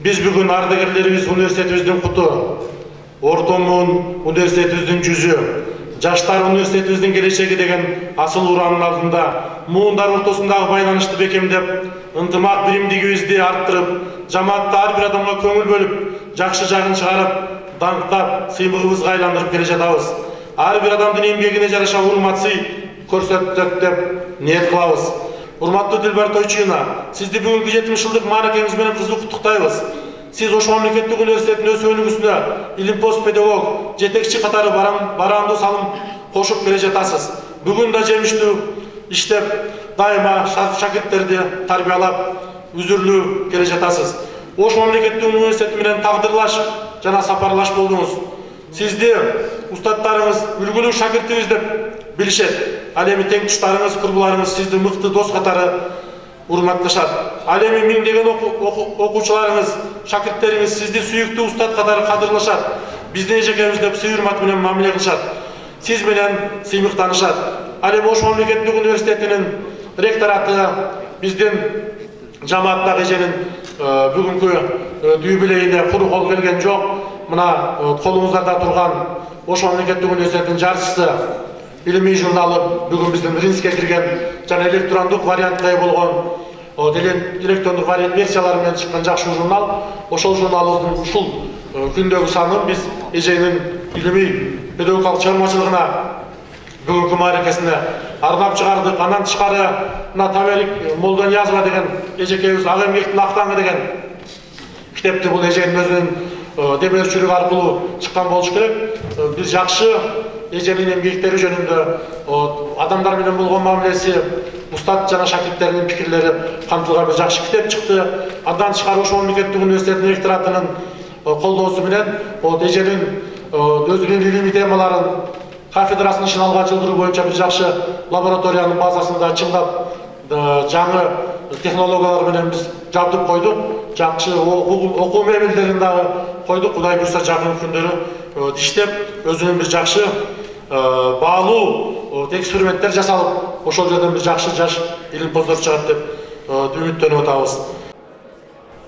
Biz bugün ардагерлерибиз университетибиздин куту, Ортомун университетибиздин жүзү, Жаштар университетибиздин келечеги деген асыл уранын алдында муундар ортосундагы байланышты бекемдеп, ынтымак биримдигибизди арттырып, жамаатта ар бир адамга көңүл бөлүп, жакшы жагын чыгарып, даңктап, сыймыгыбызга айландырып келе жатабыз. Ар бир адамдын эмгегине жараша урмат сый көрсөттүк деп ниет кылабыз. Урматтуу Дилбар Тойчуевна, сизди бүгүнкү 70 жылдык мааракеңиз менен кызуу куттуктайбыз. Сиз Ош мамлекеттик университетинин өз өнүгүүсүнө илимпоз педагог, жетекчи катары бараандуу салым кошуп келе жатасыз. Бүгүн да жемиштүү иштеп, дайыма шакирттерди тарбиялап, үзүрлүү келе жатасыз. Ош мамлекеттик университети менен тагдырлаш жана сапарлаш болдуңуз. Сизди устаттарыңыз үлгүлүү шакиртибиз деп билишет. Ал эми тең туштарыңыз, курбуларыңыз сизди мыкты дос катары урматташат. Ал эми миңдеген окуучуларыңыз, шакирттериңиз сизди сүйүктүү устат катары кадырлашат. Биздин эжекебиз деп сый урмат менен мамиле кылышат. Сиз менен сыймыктанышат. Ал эми Ош мамлекеттик университетинин ректораты биздин жамааттагы эженин бүгүнкү юбилейине куру кол келген жок. Мына колуңуздарда турган Ош мамлекеттик университетинин жарчысы илимий журналы бүгүн биздин ринске кирген жана электрондук вариантка болгон электрондук версиялар менен чыккан жакшы журнал. Ошол журналыбыздын ушул күндөгү санын биз эженин илимий педагогикалык чыгармачылыгына бүгүнкү мааракесине арнап чыгардык. Андан тышкары мына Таберик Молдониязова деген эжекебиз ак эмгектин актаңы деген китепти бул эженин өзүнүн демөөрчүлүгү аркылуу чыккан болуш керек. Бир жакшы эженин эмгектери жөнүндө адамдар менен болгон мамилеси, устат жана шакирттеринин пикирлери камтылган бир жакшы китеп чыкты. Андан тышкары Ош мамлекеттик университетинин ректоратынын колдоосу менен эженин өзүнүн илимий темаларын кафедрасынын ишин алга жылдыруу боюнча бир жакшы лабораториянын базасында чыңдап, жаңы технологиялар менен биз жабдып койдук. Жакшы окуу мебелдерин дагы койдук. Кудай буйрса жакын күндөрү иштеп, өзүнүн бир жакшы баалуу эксперименттер жасалып, ошол жерден бир жакшы жаш илимпоздор чыгат деп үмүттөнүп атабыз.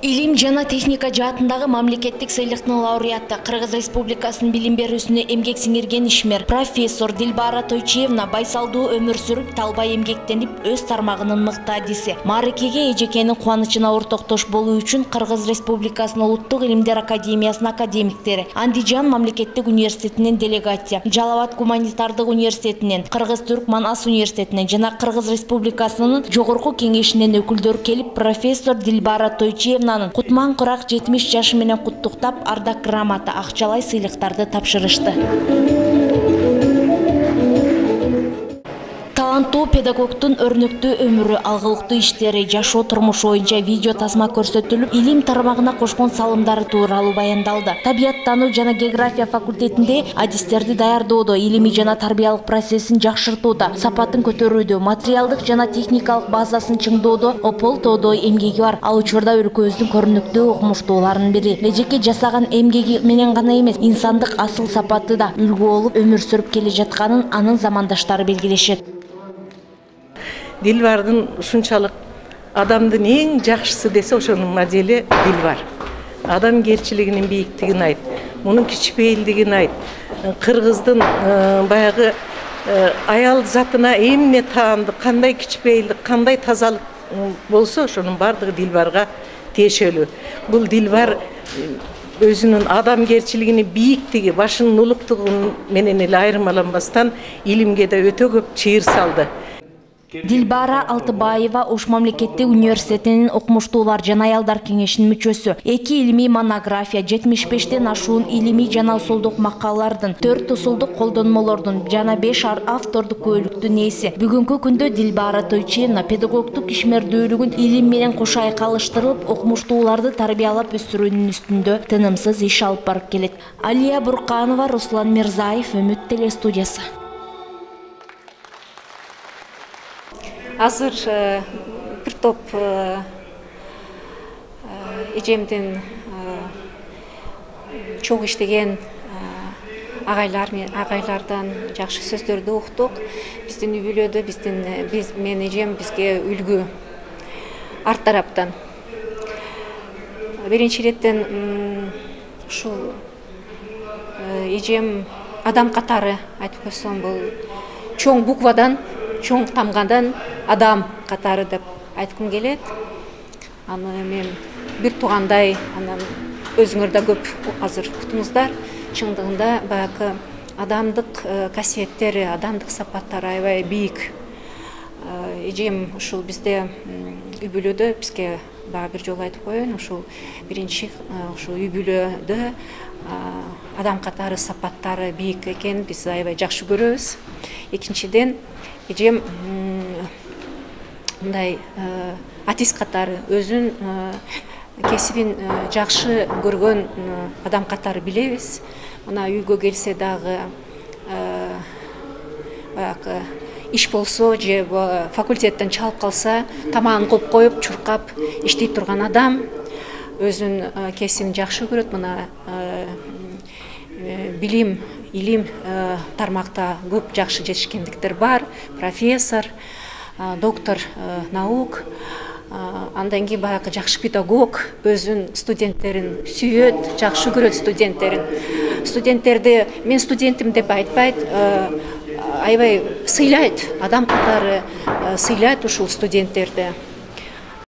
Илим жана техника жаатындагы мамлекеттик сыйлыктын лауреаты, Кыргыз Республикасынын билим берүүсүнө эмгек сиңирген ишмер, профессор Дилбара Тойчуевна байсалдуу өмүр сүрүп, талбай эмгектенип, өз тармагынын мыктадиси. Мааракеге эжекенин кубанычына ортоктош болуу үчүн Кыргыз Республикасынын Улуттук илимдер академиясынын академиктери, Андижан мамлекеттик университетинин делегация, Жалал Абад гуманитардык университетинен, Кыргыз-Түркман ас университетинен жана Кыргыз Республикасынын жогорку кеңешинен өкүлдөр келип, профессор Дилбара Тойчуевна Кутман Курак 70 жашы менен куттуктап, ардак грамота, акчалай сыйлыктарды тапшырышты. Таланттуу педагогтун өрнөктүү өмүрү, алгылыктуу иштери, жашоо турмушу боюнча видео тасма көрсөтүлүп, илим тармагына кошкон салымдары тууралуу баяндалды. Табияттануу жана география факультетинде адистерди даярдоодо, илимий жана тарбиялык процессин жакшыртууда, сапатын көтөрүүдө, материалдык жана техникалык базасын чыңдоодо ополтоодой эмгеги бар. Ал учурда өлкөбүздүн көрүнүктүү окумуштууларынын бири. Эжеке жасаган эмгеги менен гана эмес, инсандык асыл сапаты да үлгү болуп өмүр сүрүп келе жатканын анын замандаштары белгилешет. Дилбардын ушунчалык адамдын эң жакшысы десе ошонун модели Дилбар. Адамгерчилигинин бийиктигин айт, мунун кичпейилдигин айт. Кыргыздын баягы аял затына эмне таандык, кандай кичпейилдик, кандай тазалык болсо, ошонун бардыгы Дилбарга тиешелүү. Бул Дилбар өзүнүн адамгерчилигинин бийиктиги, башынын улуктугу менен эле айырмаланбастан илимге да өтө көп чыйыр салды. Дилбара Алтыбаева Ош мамлекеттик университетинин окумуштуулар жана аялдар кеңешинин мүчөсү. 2 илимий монография, 75тен ашуун илимий жана усулдук макалалардын, 4 усулдук колдонмолордун жана 5 автордук көбөлүктүн ээси. Бүгүнкү күндө Дилбара Тойчуевна педагогдук ишмердүүлүгүн илим менен кош айкалыштырып, окумуштууларды тарбиялап өстүрүүнүн үстүндө тынымсыз иш алып барып келет. Алия Бурканова, Руслан Мирзаев, Үмүт телестудиясы. Азыр бир топ эжемдин чоң иштеген агайлардан жакшы сөздөрдү уктук. Биздин үй-бүлөдө мен эжем бизге үлгү арт тараптан. биринчи иреттен ушул эжем адам катары айтып койсом бул чоң буквадан, чоң тамгадан адам катары деп айткым келет. Аны мен бир туугандай, анан өзүңөр да көп азыр уктуңуздар. Чындыгында баягы адамдык касиеттери, адамдык сапаттары аябай бийик. Эжем ушул бизде үй бүлөдө, бизге бир жолу айтып коеюн, ушул биринчи ушул үй бүлөдө адам катары сапаттары бийик экен, биз аябай жакшы көрөбүз. Экинчиден, эжем мындай артист катары өзүн кесибин жакшы көргөн адам катары билебиз. Мына үйгө келсе дагы баягы иш болсо же факультеттен чалып калса, тамагын кылып коюп, чуркап иштей турган адам, өзүн кесибин жакшы көрөт. Мына билим, илим тармакта көп жакшы жетишкендиктер бар. Профессор, доктор наук, андан кийин баягы жакшы педагог, өзүн студенттерин сүйөт, жакшы көрөт студенттерин. Студенттерди мен студентим деп айтпайт, аябай сыйлайт, адам катары сыйлайт ушул студенттерди.